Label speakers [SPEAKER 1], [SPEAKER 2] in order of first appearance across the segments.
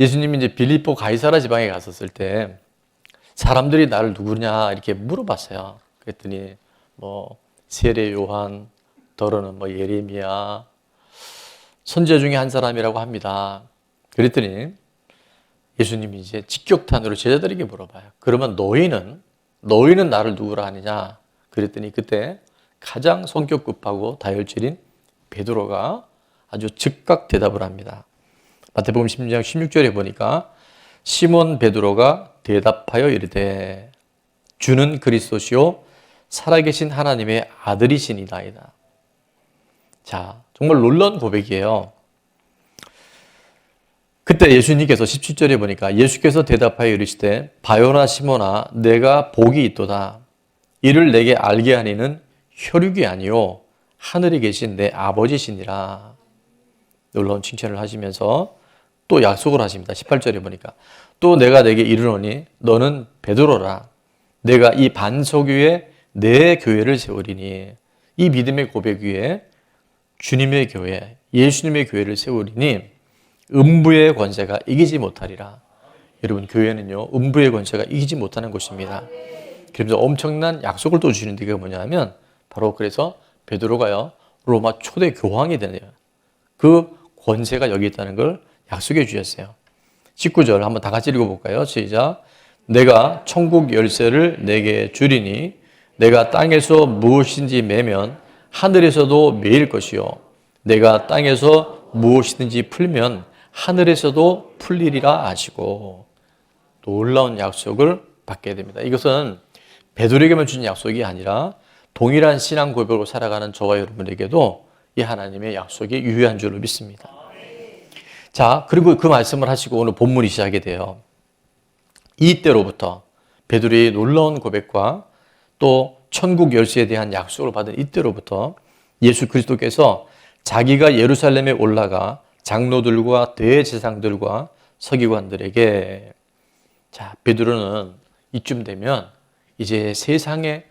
[SPEAKER 1] 예수님이 이제 빌립보 가이사라 지방에 갔었을 때 사람들이 나를 누구냐 이렇게 물어봤어요. 그랬더니 뭐 세례 요한, 더러는 뭐 예레미야, 선지자 중에 한 사람이라고 합니다. 그랬더니 예수님이 이제 직격탄으로 제자들에게 물어봐요. 그러면 너희는 나를 누구라 하느냐? 그랬더니 그때 가장 성격 급하고 다혈질인 베드로가 아주 즉각 대답을 합니다. 마태복음 16장 16절에 보니까 시몬 베드로가 대답하여 이르되 주는 그리스도시요 살아계신 하나님의 아들이시니이다. 자, 정말 놀라운 고백이에요. 그때 예수님께서 17절에 보니까 예수께서 대답하여 이르시되 바요나 시몬아 내가 복이 있도다. 이를 내게 알게 하니는 혈육이 아니요 하늘에 계신 내 아버지시니라. 놀라운 칭찬을 하시면서 또 약속을 하십니다. 18절에 보니까 또 내가 내게 이르노니 너는 베드로라. 내가 이 반석 위에 내 교회를 세우리니. 이 믿음의 고백 위에 주님의 교회, 예수님의 교회를 세우리니 음부의 권세가 이기지 못하리라. 여러분, 교회는요 음부의 권세가 이기지 못하는 곳입니다. 그래서 엄청난 약속을 또 주시는 데가 뭐냐면 바로 그래서 베드로가요 로마 초대 교황이 되네요. 그 권세가 여기 있다는 걸 약속해 주셨어요. 19절 한번 다 같이 읽어볼까요? 시작. 내가 천국 열쇠를 내게 주리니 내가 땅에서 무엇인지 매면 하늘에서도 매일 것이요 내가 땅에서 무엇이든지 풀면 하늘에서도 풀리리라 하시고 놀라운 약속을 받게 됩니다. 이것은 베드로에게만 주신 약속이 아니라 동일한 신앙 고백으로 살아가는 저와 여러분에게도 이 하나님의 약속이 유효한 줄로 믿습니다. 자, 그리고 그 말씀을 하시고 오늘 본문이 시작이 돼요. 이때로부터 베드로의 놀라운 고백과 또 천국 열쇠에 대한 약속을 받은 이때로부터 예수 그리스도께서 자기가 예루살렘에 올라가 장로들과 대제사장들과 서기관들에게 자, 베드로는 이쯤 되면 이제 세상에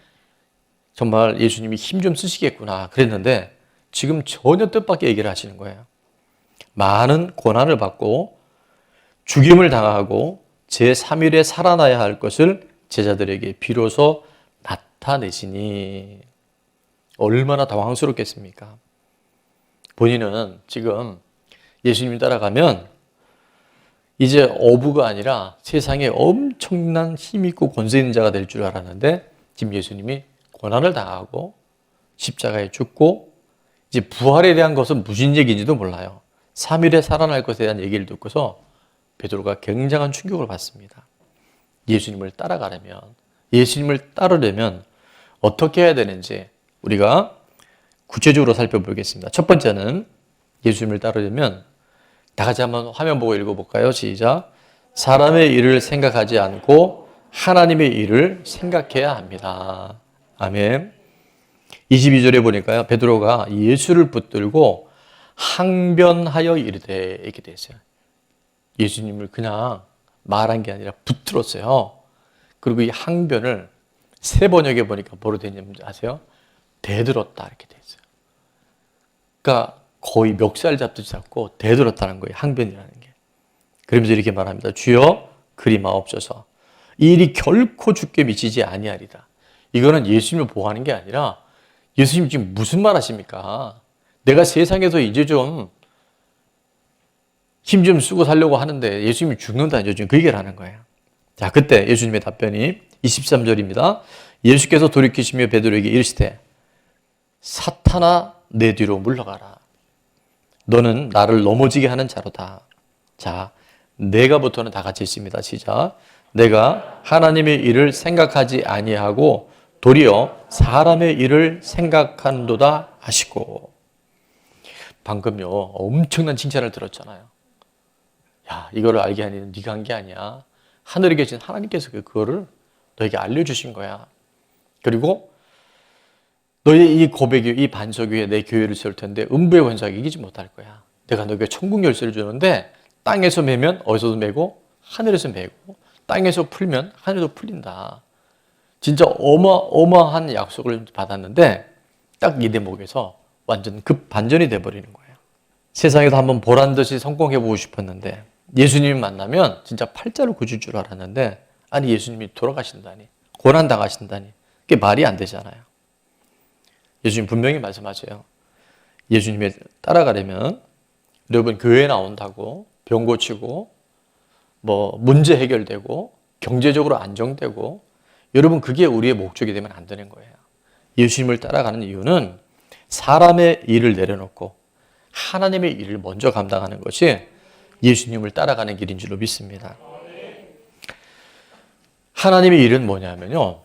[SPEAKER 1] 정말 예수님이 힘 좀 쓰시겠구나 그랬는데 지금 전혀 뜻밖의 얘기를 하시는 거예요. 많은 고난을 받고 죽임을 당하고 제3일에 살아나야 할 것을 제자들에게 비로소 나타내시니 얼마나 당황스럽겠습니까? 본인은 지금 예수님 따라가면 이제 어부가 아니라 세상에 엄청난 힘있고 권세 있는 자가 될 줄 알았는데 지금 예수님이 고난을 당하고 십자가에 죽고 이제 부활에 대한 것은 무슨 얘기인지도 몰라요. 3일에 살아날 것에 대한 얘기를 듣고서 베드로가 굉장한 충격을 받습니다. 예수님을 따라가려면, 예수님을 따르려면 어떻게 해야 되는지 우리가 구체적으로 살펴보겠습니다. 첫 번째는 예수님을 따르려면 다 같이 한번 화면 보고 읽어볼까요? 시작. 사람의 일을 생각하지 않고 하나님의 일을 생각해야 합니다. 아멘. 22절에 보니까요. 베드로가 예수를 붙들고 항변하여 이르되 이렇게 돼 있어요. 예수님을 그냥 말한 게 아니라 붙들었어요. 그리고 이 항변을 세 번역에 보니까 뭐로 되는지 아세요? 대들었다 이렇게 돼 있어요. 그러니까 거의 멱살 잡듯이 잡고 대들었다는 거예요. 항변이라는 게. 그러면서 이렇게 말합니다. 주여 그리 마옵소서. 이 일이 결코 주께 미치지 아니하리다. 이거는 예수님을 보호하는 게 아니라 예수님 지금 무슨 말 하십니까? 내가 세상에서 이제 좀 힘 좀 쓰고 살려고 하는데 예수님이 죽는다는 지금 그 얘기를 하는 거예요. 자, 그때 예수님의 답변이 23절입니다. 예수께서 돌이키시며 베드로에게 이르시되 사탄아 내 뒤로 물러가라. 너는 나를 넘어지게 하는 자로다. 자, 내가부터는 다 같이 있습니다. 시작. 내가 하나님의 일을 생각하지 아니하고 도리어 사람의 일을 생각한도다 하시고. 방금요 엄청난 칭찬을 들었잖아요. 야, 이거를 알게 하니 네가 한 게 아니야. 하늘에 계신 하나님께서 그거를 너에게 알려주신 거야. 그리고 너의 이 고백이 이 반석 위에 내 교회를 세울 텐데 음부의 권세가 이기지 못할 거야. 내가 너에게 천국 열쇠를 주는데 땅에서 매면 어디서도 매고 하늘에서 매고 땅에서 풀면 하늘에도 풀린다. 진짜 어마어마한 약속을 받았는데 딱 이 대목에서 완전 급반전이 돼버리는 거예요. 세상에서 한번 보란 듯이 성공해보고 싶었는데 예수님 만나면 진짜 팔자를 고칠 줄 알았는데 아니 예수님이 돌아가신다니, 고난당하신다니, 그게 말이 안 되잖아요. 예수님 분명히 말씀하세요. 예수님에 따라가려면 여러분 교회 나온다고 병 고치고 뭐 문제 해결되고 경제적으로 안정되고 여러분 그게 우리의 목적이 되면 안 되는 거예요. 예수님을 따라가는 이유는 사람의 일을 내려놓고 하나님의 일을 먼저 감당하는 것이 예수님을 따라가는 길인 줄로 믿습니다. 하나님의 일은 뭐냐면요,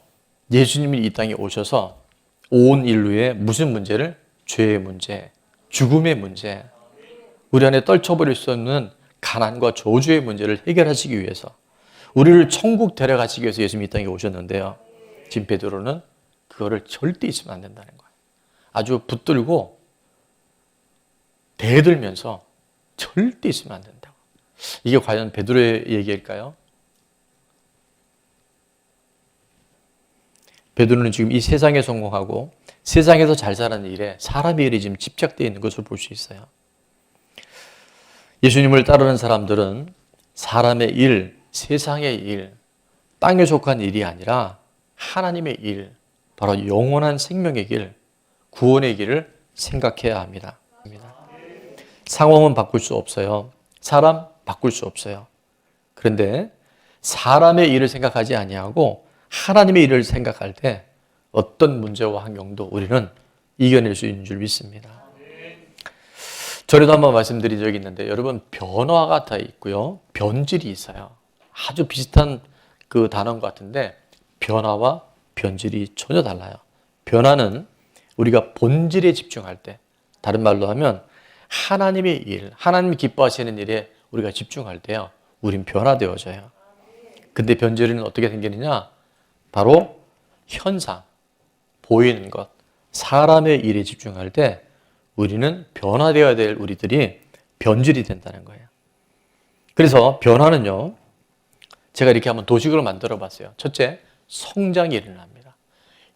[SPEAKER 1] 예수님이 이 땅에 오셔서 온 인류의 무슨 문제를, 죄의 문제, 죽음의 문제, 우리 안에 떨쳐버릴 수 없는 가난과 저주의 문제를 해결하시기 위해서, 우리를 천국 데려가시기 위해서 예수님이 이 땅에 오셨는데요, 지금 베드로는 그거를 절대 있으면 안 된다는 거예요. 아주 붙들고 대들면서 절대 있으면 안 된다고. 이게 과연 베드로의 얘기일까요? 베드로는 지금 이 세상에 성공하고 세상에서 잘 사는 일에 사람의 일이 지금 집착되어 있는 것을 볼 수 있어요. 예수님을 따르는 사람들은 사람의 일, 세상의 일, 땅에 속한 일이 아니라 하나님의 일, 바로 영원한 생명의 길, 구원의 길을 생각해야 합니다. 상황은 바꿀 수 없어요. 사람 바꿀 수 없어요. 그런데 사람의 일을 생각하지 아니하고 하나님의 일을 생각할 때 어떤 문제와 환경도 우리는 이겨낼 수 있는 줄 믿습니다. 전에도 한번 말씀드린 적이 있는데 여러분, 변화가 다 있고요, 변질이 있어요. 아주 비슷한 그 단어인 것 같은데 변화와 변질이 전혀 달라요. 변화는 우리가 본질에 집중할 때, 다른 말로 하면 하나님의 일, 하나님이 기뻐하시는 일에 우리가 집중할 때요, 우린 변화되어져요. 근데 변질은 어떻게 생기느냐? 바로 현상, 보이는 것, 사람의 일에 집중할 때 우리는 변화되어야 될 우리들이 변질이 된다는 거예요. 그래서 변화는요, 제가 이렇게 한번 도식으로 만들어 봤어요. 첫째, 성장이 일어납니다.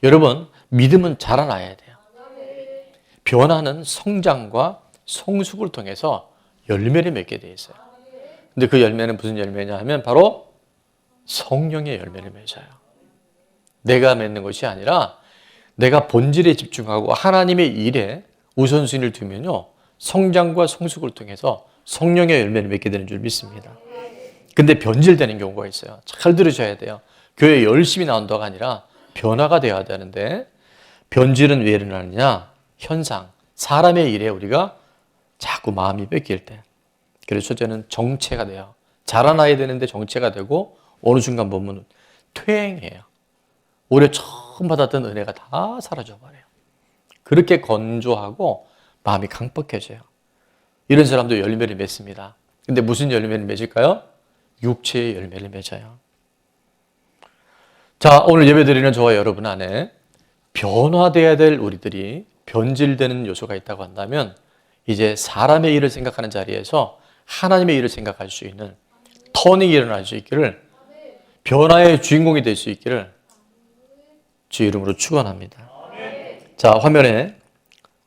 [SPEAKER 1] 여러분, 믿음은 자라나야 돼요. 변화는 성장과 성숙을 통해서 열매를 맺게 돼 있어요. 근데 그 열매는 무슨 열매냐 하면 바로 성령의 열매를 맺어요. 내가 맺는 것이 아니라 내가 본질에 집중하고 하나님의 일에 우선순위를 두면요, 성장과 성숙을 통해서 성령의 열매를 맺게 되는 줄 믿습니다. 근데 변질되는 경우가 있어요. 잘 들으셔야 돼요. 교회 열심히 나온다가 아니라 변화가 되어야 되는데, 변질은 왜 일어나느냐? 현상, 사람의 일에 우리가 자꾸 마음이 뺏길 때. 그래서 첫째는 정체가 돼요. 자라나야 되는데 정체가 되고 어느 순간 보면 퇴행해요. 올해 처음 받았던 은혜가 다 사라져버려요. 그렇게 건조하고 마음이 강뻑해져요. 이런 사람도 열매를 맺습니다. 근데 무슨 열매를 맺을까요? 육체의 열매를 맺어요. 자, 오늘 예배드리는 저와 여러분 안에 변화되어야 될 우리들이 변질되는 요소가 있다고 한다면 이제 사람의 일을 생각하는 자리에서 하나님의 일을 생각할 수 있는 터닝이 일어날 수 있기를, 변화의 주인공이 될 수 있기를 주 이름으로 축원합니다. 자, 화면에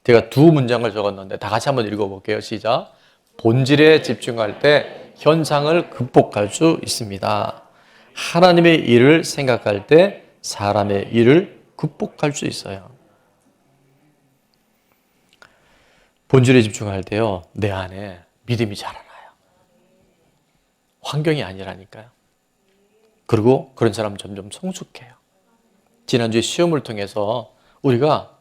[SPEAKER 1] 제가 두 문장을 적었는데 다 같이 한번 읽어볼게요. 시작. 본질에 집중할 때 현상을 극복할 수 있습니다. 하나님의 일을 생각할 때 사람의 일을 극복할 수 있어요. 본질에 집중할 때요, 내 안에 믿음이 자라나요. 환경이 아니라니까요. 그리고 그런 사람은 점점 성숙해요. 지난주에 시험을 통해서 우리가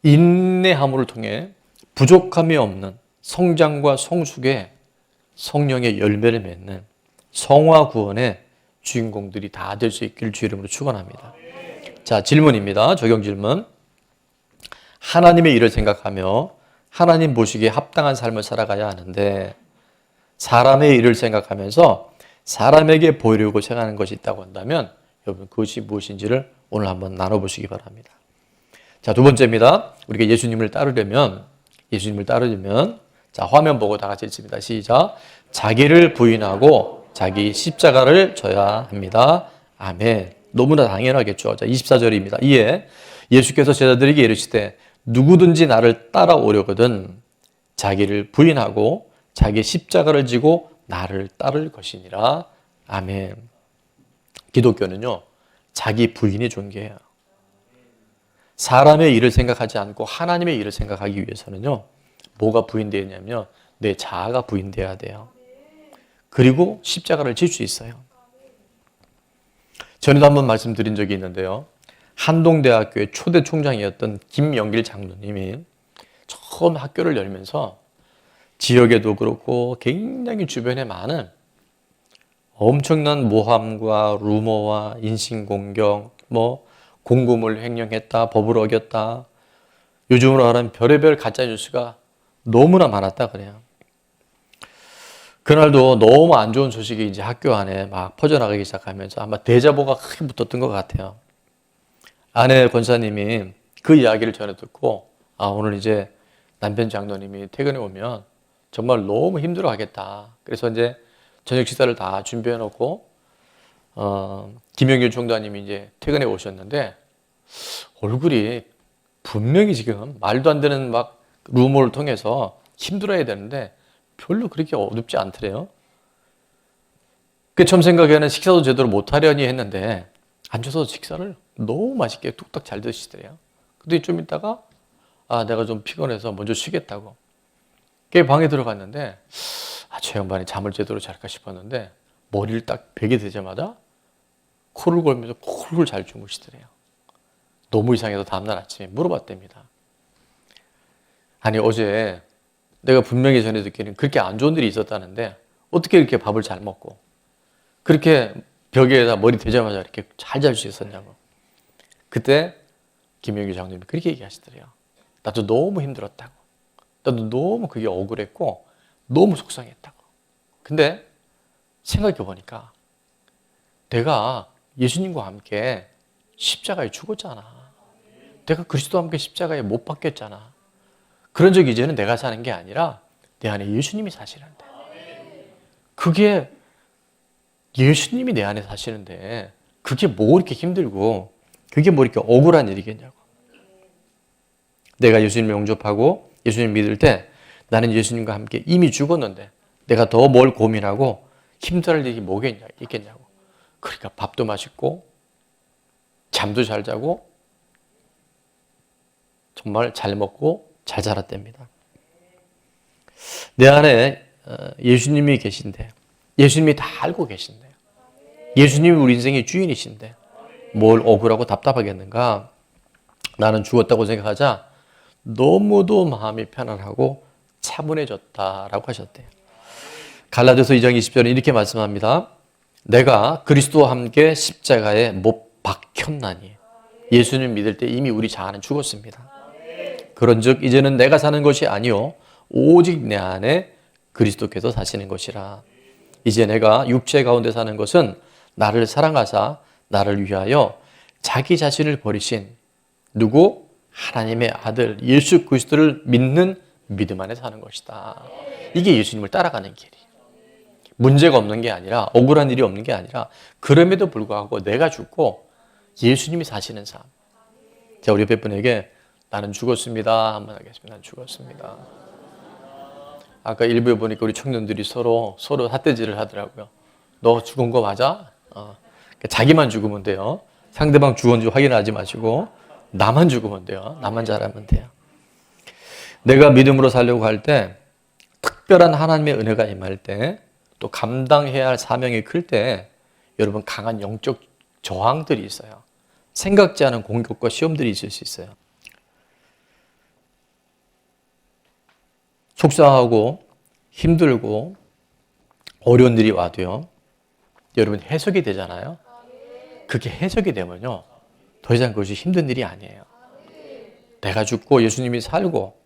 [SPEAKER 1] 인내함을 통해 부족함이 없는 성장과 성숙의 성령의 열매를 맺는 성화 구원의 주인공들이 다 될 수 있기를 주 이름으로 축원합니다. 자, 질문입니다. 적용 질문. 하나님의 일을 생각하며 하나님 보시기에 합당한 삶을 살아가야 하는데 사람의 일을 생각하면서 사람에게 보이려고 생각하는 것이 있다고 한다면 여러분, 그것이 무엇인지를 오늘 한번 나눠보시기 바랍니다. 자, 두 번째입니다. 우리가 예수님을 따르려면 자, 화면 보고 다 같이 읽습니다. 시작. 자기를 부인하고 자기 십자가를 져야 합니다. 아멘. 너무나 당연하겠죠. 자, 24절입니다. 이에 예수께서 제자들에게 이르시되 누구든지 나를 따라오려거든 자기를 부인하고 자기 십자가를 지고 나를 따를 것이니라. 아멘. 기독교는요, 자기 부인이 존귀해요. 사람의 일을 생각하지 않고 하나님의 일을 생각하기 위해서는요, 뭐가 부인되어 있냐면요, 내 자아가 부인되어야 돼요. 그리고 십자가를 질 수 있어요. 전에도 한번 말씀드린 적이 있는데요, 한동대학교의 초대 총장이었던 김영길 장로님이 처음 학교를 열면서 지역에도 그렇고 굉장히 주변에 많은 엄청난 모함과 루머와 인신공격, 공금을 횡령했다, 법을 어겼다, 요즘으로 말하면 별의별 가짜뉴스가 너무나 많았다 그래요. 그날도 너무 안 좋은 소식이 이제 학교 안에 막 퍼져나가기 시작하면서 아마 대자보가 크게 붙었던 것 같아요. 아내 권사님이 그 이야기를 전해 듣고, 오늘 이제 남편 장로님이 퇴근해 오면 정말 너무 힘들어 하겠다. 그래서 이제 저녁 식사를 다 준비해 놓고, 김영길 총장님이 이제 퇴근해 오셨는데, 얼굴이 분명히 지금 말도 안 되는 막 루머를 통해서 힘들어야 되는데, 별로 그렇게 어둡지 않더래요. 그 처음 생각에는 식사도 제대로 못하려니 했는데, 앉아서 식사를 너무 맛있게 뚝딱 잘 드시더래요. 근데 좀 있다가, 내가 좀 피곤해서 먼저 쉬겠다고. 그 방에 들어갔는데, 저 양반이 잠을 제대로 잘까 싶었는데, 머리를 딱 베게 되자마자 코를 골면서 콜콜 잘 주무시더래요. 너무 이상해서 다음날 아침에 물어봤답니다. 아니, 어제 내가 분명히 전에 듣기는 그렇게 안 좋은 일이 있었다는데 어떻게 이렇게 밥을 잘 먹고 그렇게 벽에다 머리 대자마자 이렇게 잘 잘 수 있었냐고. 그때 김영규 장로님이 그렇게 얘기하시더래요. 나도 너무 힘들었다고. 나도 너무 그게 억울했고 너무 속상했다고. 근데 생각해 보니까 내가 예수님과 함께 십자가에 죽었잖아. 내가 그리스도와 함께 십자가에 못 박혔잖아. 그런 적 이제는 내가 사는 게 아니라 내 안에 예수님이 사시는데, 그게 예수님이 내 안에 사시는데 그게 뭐 이렇게 힘들고 그게 뭐 이렇게 억울한 일이겠냐고. 내가 예수님을 영접하고 예수님 믿을 때 나는 예수님과 함께 이미 죽었는데 내가 더 뭘 고민하고 힘들 일이 뭐가 있겠냐고. 그러니까 밥도 맛있고 잠도 잘 자고 정말 잘 먹고 잘 자랐답니다. 내 안에 예수님이 계신데, 예수님이 다 알고 계신데, 예수님이 우리 인생의 주인이신데 뭘 억울하고 답답하겠는가. 나는 죽었다고 생각하자 너무도 마음이 편안하고 차분해졌다라고 하셨대요. 갈라디아서 2장 20절에 이렇게 말씀합니다. 내가 그리스도와 함께 십자가에 못 박혔나니. 예수님 믿을 때 이미 우리 자아는 죽었습니다. 그런즉 이제는 내가 사는 것이 아니요 오직 내 안에 그리스도께서 사시는 것이라. 이제 내가 육체 가운데 사는 것은 나를 사랑하사 나를 위하여 자기 자신을 버리신 누구? 하나님의 아들 예수 그리스도를 믿는 믿음 안에 사는 것이다. 이게 예수님을 따라가는 길이에요. 문제가 없는 게 아니라, 억울한 일이 없는 게 아니라, 그럼에도 불구하고 내가 죽고 예수님이 사시는 삶. 자, 우리 옆에 분에게 나는 죽었습니다 한번 하겠습니다. 나는 죽었습니다. 아까 일부에 보니까 우리 청년들이 서로 삿대질을 하더라고요. 너 죽은 거 맞아? 자기만 죽으면 돼요. 상대방 죽은지 확인하지 마시고 나만 죽으면 돼요. 나만 잘하면 돼요. 내가 믿음으로 살려고 할 때, 특별한 하나님의 은혜가 임할 때, 또 감당해야 할 사명이 클 때 여러분 강한 영적 저항들이 있어요. 생각지 않은 공격과 시험들이 있을 수 있어요. 속상하고 힘들고 어려운 일이 와도요, 여러분 해석이 되잖아요. 그게 해석이 되면요, 더 이상 그것이 힘든 일이 아니에요. 내가 죽고 예수님이 살고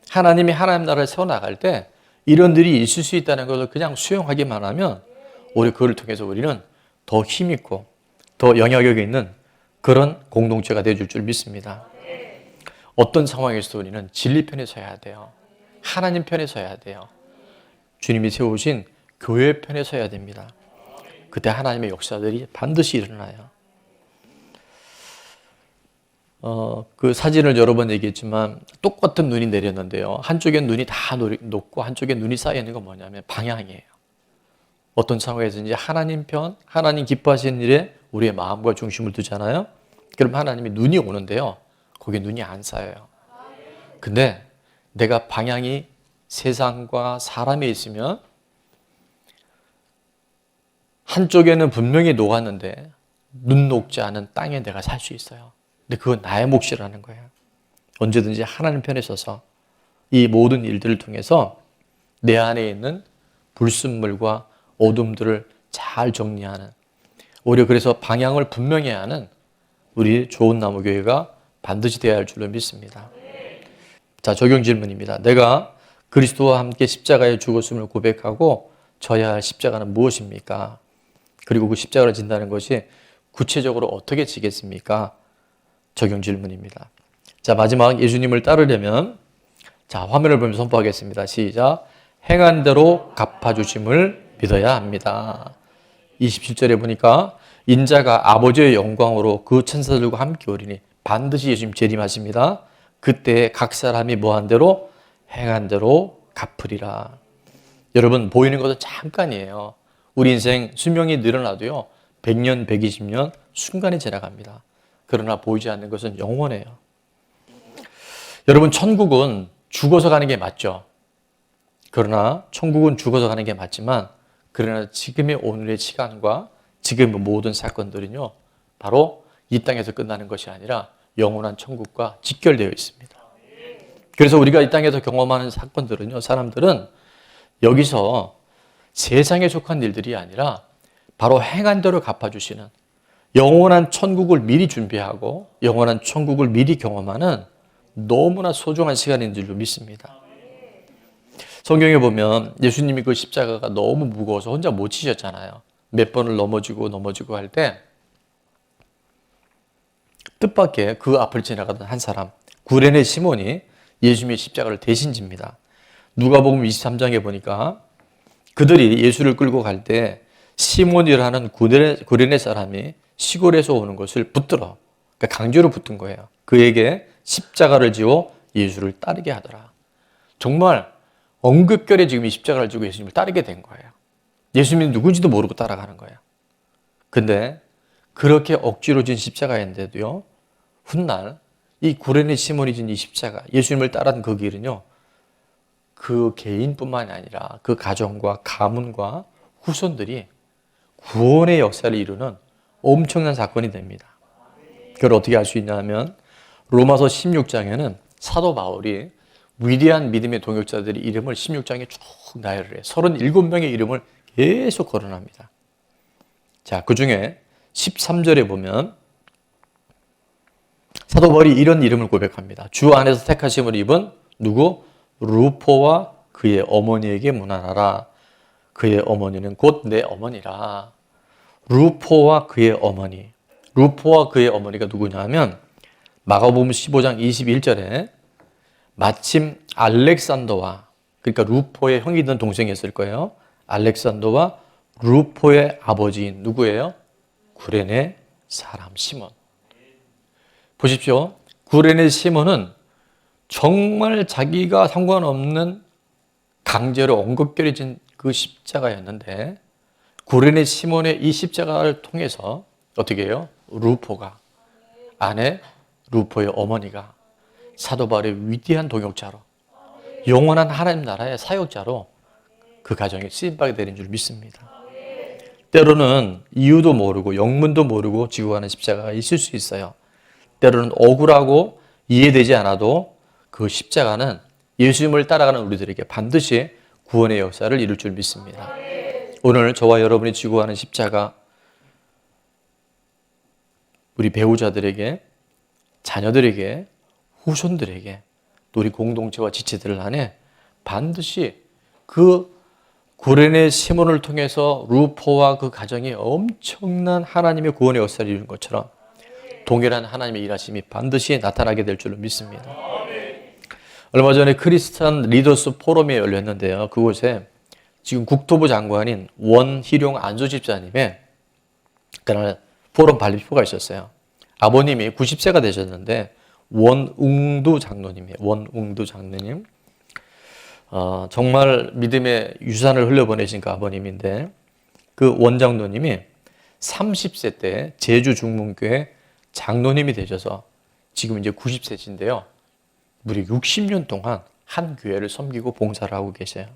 [SPEAKER 1] 하나님이 하나님 나라를 세워나갈 때 이런 일이 있을 수 있다는 것을 그냥 수용하기만 하면 우리 그걸 통해서 우리는 더 힘있고 더 영향력이 있는 그런 공동체가 되어줄 줄 믿습니다. 어떤 상황에서도 우리는 진리 편에 서야 돼요. 하나님 편에 서야 돼요. 주님이 세우신 교회 편에 서야 됩니다. 그때 하나님의 역사들이 반드시 일어나요. 그 사진을 여러 번 얘기했지만 똑같은 눈이 내렸는데요. 한쪽엔 눈이 다 녹고 한쪽엔 눈이 쌓여 있는 건 뭐냐면 방향이에요. 어떤 상황에서든지 하나님 편, 하나님 기뻐하시는 일에 우리의 마음과 중심을 두잖아요. 그럼 하나님이 눈이 오는데요. 거기에 눈이 안 쌓여요. 근데 내가 방향이 세상과 사람에 있으면 한쪽에는 분명히 녹았는데 눈 녹지 않은 땅에 내가 살 수 있어요. 근데 그건 나의 몫이라는 거예요. 언제든지 하나님 편에 서서 이 모든 일들을 통해서 내 안에 있는 불순물과 어둠들을 잘 정리하는, 오히려 그래서 방향을 분명히 하는 우리 좋은 나무 교회가 반드시 되어야 할 줄로 믿습니다. 자, 적용 질문입니다. 내가 그리스도와 함께 십자가에 죽었음을 고백하고 져야 할 십자가는 무엇입니까? 그리고 그 십자가를 진다는 것이 구체적으로 어떻게 지겠습니까? 적용 질문입니다. 자, 마지막 예수님을 따르려면, 자, 화면을 보면서 선포하겠습니다. 시작. 행한 대로 갚아주심을 믿어야 합니다. 27절에 보니까 인자가 아버지의 영광으로 그 천사들과 함께 오리니 반드시 예수님 재림하십니다. 그때 각 사람이 뭐한 대로 행한 대로 갚으리라. 여러분, 보이는 것은 잠깐이에요. 우리 인생 수명이 늘어나도요, 100년, 120년 순간이 지나갑니다. 그러나 보이지 않는 것은 영원해요. 여러분, 천국은 죽어서 가는 게 맞죠. 그러나 천국은 죽어서 가는 게 맞지만, 그러나 지금의 오늘의 시간과 지금의 모든 사건들은요, 바로 이 땅에서 끝나는 것이 아니라 영원한 천국과 직결되어 있습니다. 그래서 우리가 이 땅에서 경험하는 사건들은요, 사람들은 여기서 세상에 속한 일들이 아니라 바로 행한 대로 갚아주시는 영원한 천국을 미리 준비하고 영원한 천국을 미리 경험하는 너무나 소중한 시간인 줄로 믿습니다. 성경에 보면 예수님이 그 십자가가 너무 무거워서 혼자 못 지셨잖아요. 몇 번을 넘어지고 할 때 뜻밖의 그 앞을 지나가던 한 사람, 구레네 시몬이 예수님의 십자가를 대신 집니다. 누가복음 23장에 보니까 그들이 예수를 끌고 갈 때 시몬이라는 구레네 사람이 시골에서 오는 것을 붙들어, 그러니까 강제로 붙은 거예요. 그에게 십자가를 지워 예수를 따르게 하더라. 정말 엉급결에 지금 이 십자가를 지고 예수님을 따르게 된 거예요. 예수님이 누군지도 모르고 따라가는 거예요. 근데 그렇게 억지로 진 십자가인데도요, 훗날 이 구레네 시몬이 진 이 십자가, 예수님을 따른 그 길은요, 그 개인뿐만이 아니라 그 가정과 가문과 후손들이 구원의 역사를 이루는 엄청난 사건이 됩니다. 그걸 어떻게 알 수 있냐 하면 로마서 16장에는 사도 바울이 위대한 믿음의 동역자들의 이름을 16장에 쭉 나열을 해요. 37명의 이름을 계속 거론합니다. 자, 그 중에 13절에 보면 사도 바울이 이런 이름을 고백합니다. 주 안에서 택하심을 입은 누구? 루포와 그의 어머니에게 문안하라. 그의 어머니는 곧 내 어머니라. 루포와 그의 어머니. 루포와 그의 어머니가 누구냐 하면 마가복음 15장 21절에 마침 알렉산더와, 그러니까 루포의 형이든 동생이었을 거예요. 알렉산더와 루포의 아버지인 누구예요? 구레네 사람 시몬. 보십시오. 구레네 시몬은 정말 자기가 상관없는 강제로 엉겁결해진 그 십자가였는데 구레네 시몬의 이 십자가를 통해서 어떻게 해요? 루포가, 아내 루포의 어머니가 사도 바울의 위대한 동역자로, 영원한 하나님 나라의 사역자로 그 가정에 쓰임받게 되는 줄 믿습니다. 때로는 이유도 모르고 영문도 모르고 지고 가는 십자가가 있을 수 있어요. 때로는 억울하고 이해되지 않아도 그 십자가는 예수님을 따라가는 우리들에게 반드시 구원의 역사를 이룰 줄 믿습니다. 오늘 저와 여러분이 지고 가는 십자가, 우리 배우자들에게, 자녀들에게, 후손들에게, 또 우리 공동체와 지체들 안에 반드시 그 구레네 시몬을 통해서 루포와 그 가정이 엄청난 하나님의 구원의 역사를 이루는 것처럼 동일한 하나님의 일하심이 반드시 나타나게 될 줄로 믿습니다. 얼마 전에 크리스찬 리더스 포럼이 열렸는데요. 그곳에 지금 국토부 장관인 원희룡 안수집사님의 그날 포럼 발표가 있었어요. 아버님이 90세가 되셨는데 원웅두 장로님. 정말 믿음의 유산을 흘려보내신 그 아버님인데 그 원장로님이 30세 때 제주 중문교회 장로님이 되셔서 지금 이제 90세신데요. 무려 60년 동안 한 교회를 섬기고 봉사를 하고 계세요.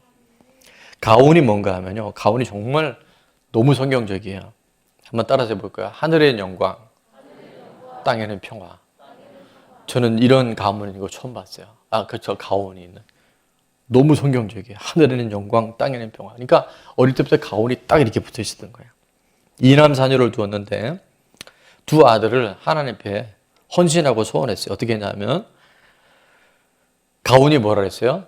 [SPEAKER 1] 가온이 뭔가 하면요. 가온이 정말 너무 성경적이에요. 한번 따라서 해볼까요? 하늘의 영광, 땅에는 평화. 저는 이런 가문은 이거 처음 봤어요. 그렇죠. 가온이 있는. 너무 성경적이에요. 하늘에는 영광, 땅에는 평화. 그러니까 어릴 때부터 가온이 딱 이렇게 붙어 있었던 거예요. 이남 자녀를 두었는데 두 아들을 하나님 앞에 헌신하고 소원했어요. 어떻게 했냐면 가온이 뭐라 그랬어요?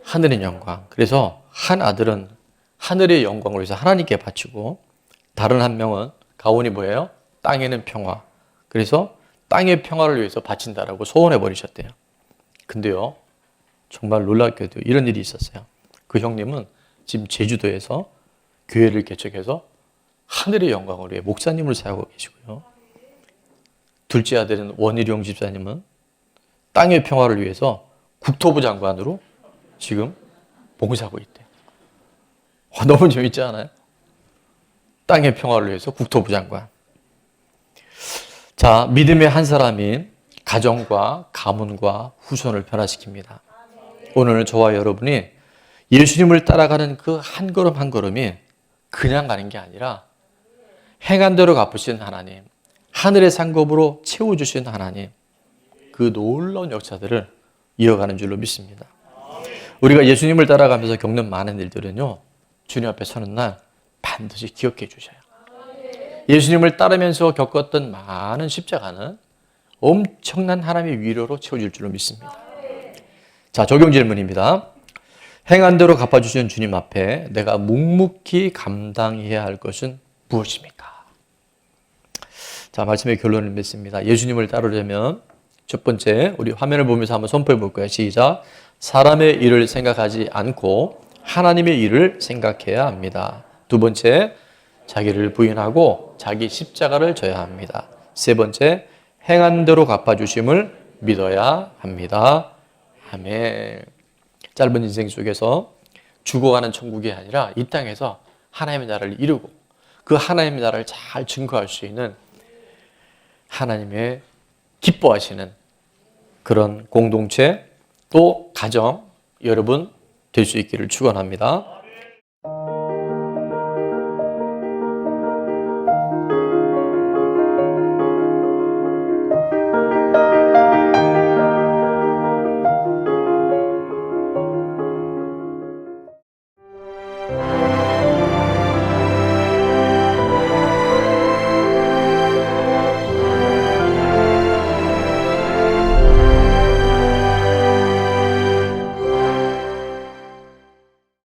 [SPEAKER 1] 하늘의 영광. 그래서 한 아들은 하늘의 영광을 위해서 하나님께 바치고 다른 한 명은 가온이 뭐예요? 땅에는 평화. 그래서 땅의 평화를 위해서 바친다라고 소원해 버리셨대요. 근데요. 정말 놀랍게도 이런 일이 있었어요. 그 형님은 지금 제주도에서 교회를 개척해서 하늘의 영광을 위해 목사님을 사용하고 계시고요. 둘째 아들은 원일용 집사님은 땅의 평화를 위해서 국토부 장관으로 지금 봉사하고 있대요. 너무 재밌지 않아요? 땅의 평화를 위해서 국토부 장관. 자, 믿음의 한 사람이 가정과 가문과 후손을 변화시킵니다. 오늘 저와 여러분이 예수님을 따라가는 그 한 걸음 한 걸음이 그냥 가는 게 아니라 행한 대로 갚으신 하나님, 하늘의 상급으로 채워주신 하나님, 그 놀라운 역사들을 이어가는 줄로 믿습니다. 우리가 예수님을 따라가면서 겪는 많은 일들은요, 주님 앞에 서는 날 반드시 기억해 주셔요. 예수님을 따르면서 겪었던 많은 십자가는 엄청난 하나님의 위로로 채워질 줄로 믿습니다. 자, 적용 질문입니다. 행한 대로 갚아주시는 주님 앞에 내가 묵묵히 감당해야 할 것은 무엇입니까? 자, 말씀의 결론을 맺습니다. 예수님을 따르려면 첫 번째, 우리 화면을 보면서 한번 선포해 볼까요? 시작. 사람의 일을 생각하지 않고 하나님의 일을 생각해야 합니다. 두 번째, 자기를 부인하고 자기 십자가를 져야 합니다. 세 번째, 행한 대로 갚아주심을 믿어야 합니다. 아멘. 짧은 인생 속에서 죽어가는 천국이 아니라 이 땅에서 하나님의 나라를 이루고 그 하나님의 나라를 잘 증거할 수 있는 하나님의 기뻐하시는 그런 공동체 또 가정 여러분 될 수 있기를 축원합니다.